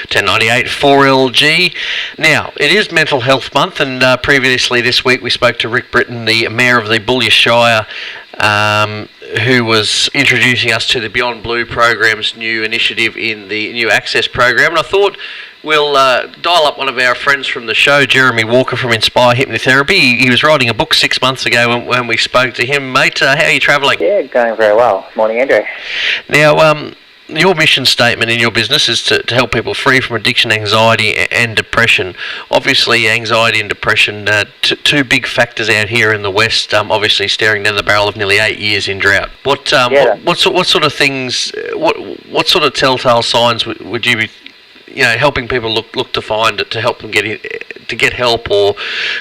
1098 4LG. Now, it is Mental Health Month, and previously this week we spoke to Rick Britton, the Mayor of the Bullier Shire, who was introducing us to the Beyond Blue program's new initiative in the new Access program. And I thought we'll dial up one of our friends from the show, Jeremy Walker from Inspire Hypnotherapy. He was writing a book 6 months ago when we spoke to him. Mate, how are you travelling? Yeah, going very well. Morning, Andrew. Now, your mission statement in your business is to help people free from addiction, anxiety and depression. Obviously, anxiety and depression, two big factors out here in the West, obviously staring down the barrel of nearly 8 years in drought. What sort of things, what sort of telltale signs would you be helping people look to find to help them get help or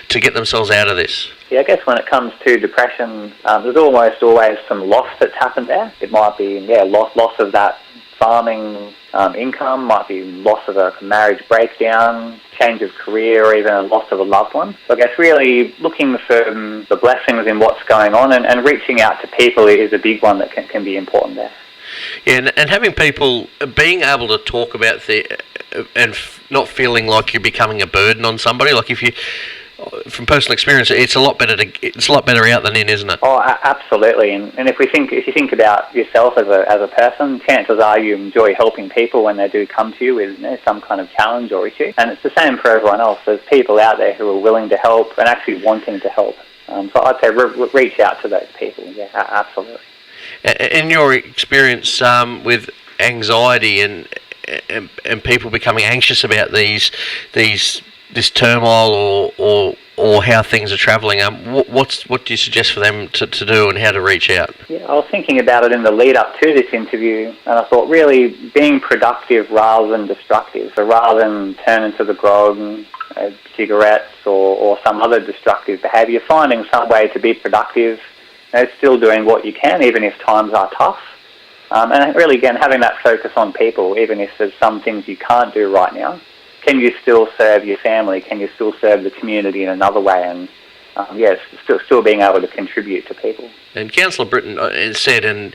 to get themselves out of this? Yeah, I guess when it comes to depression, there's almost always some loss that's happened there. It might be loss of that farming income, might be loss of a marriage breakdown, change of career, or even a loss of a loved one. So I guess really looking for the blessings in what's going on and reaching out to people is a big one that can be important there. Yeah, and having people being able to talk about and not feeling like you're becoming a burden on somebody. Like if you, from personal experience, it's a lot better out than in, isn't it? Oh, absolutely. And if you think about yourself as a person, chances are you enjoy helping people when they do come to you with some kind of challenge or issue. And it's the same for everyone else. There's people out there who are willing to help and actually wanting to help. So I'd say reach out to those people. Yeah, absolutely. In your experience with anxiety and people becoming anxious about this turmoil or how things are travelling, what do you suggest for them to do and how to reach out? Yeah, I was thinking about it in the lead up to this interview, and I thought really being productive rather than destructive. So rather than turning to the grog, cigarettes or some other destructive behaviour, finding some way to be productive, still doing what you can even if times are tough. And really, again, having that focus on people, even if there's some things you can't do right now. Can you still serve your family? Can you still serve the community in another way? And still being able to contribute to people. And Councillor Britton said, and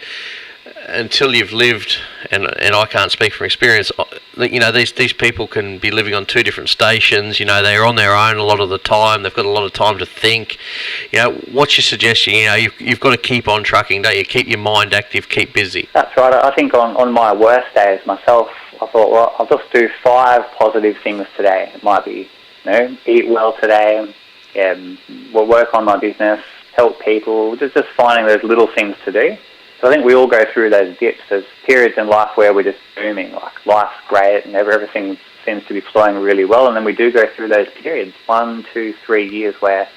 until you've lived, and I can't speak from experience, these people can be living on two different stations. They're on their own a lot of the time. They've got a lot of time to think. What's your suggestion? You've got to keep on trucking, don't you? Keep your mind active, keep busy. That's right. I think on my worst days myself, I thought, well, I'll just do 5 positive things today. It might be, eat well today, we'll work on my business, help people, just finding those little things to do. So I think we all go through those dips. There's periods in life where we're just booming, like life's great and everything seems to be flowing really well, and then we do go through those periods, 1, 2, 3 years where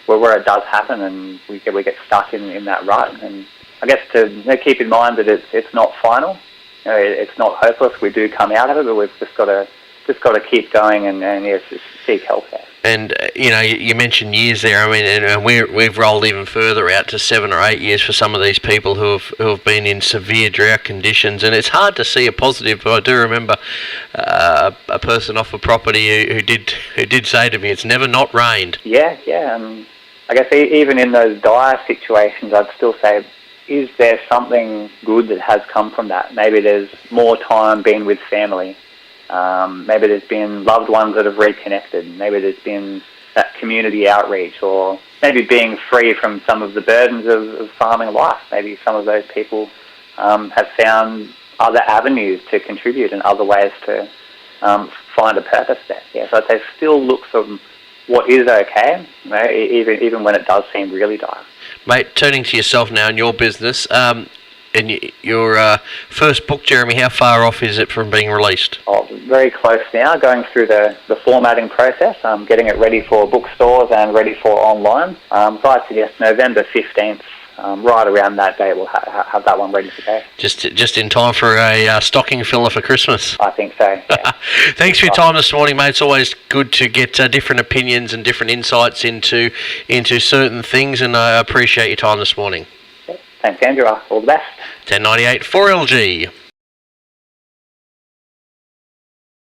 it does happen and we get stuck in that rut. And I guess to keep in mind that it's not final. It's not hopeless. We do come out of it, but we've just got to keep going and seek help there. And you mentioned years there. I mean, and we've rolled even further out to 7 or 8 years for some of these people who have been in severe drought conditions. And it's hard to see a positive. But I do remember a person off a property who did say to me, "It's never not rained." Yeah. I guess even in those dire situations, I'd still say, is there something good that has come from that? Maybe there's more time being with family. Maybe there's been loved ones that have reconnected. Maybe there's been that community outreach, or maybe being free from some of the burdens of farming life. Maybe some of those people have found other avenues to contribute and other ways to find a purpose there. Yeah, so I'd say still look for what is okay, even when it does seem really dire. Mate, turning to yourself now in your business, and your first book, Jeremy, how far off is it from being released? Oh, very close now, going through the formatting process, getting it ready for bookstores and ready for online. So I'd suggest November 15th, right around that date, we'll have that one ready to go. Just in time for a stocking filler for Christmas. I think so, yeah. Thanks for your time this morning, mate. It's always good to get different opinions and different insights into certain things, and I appreciate your time this morning. Thanks, Andrew. All the best. 1098 4LG.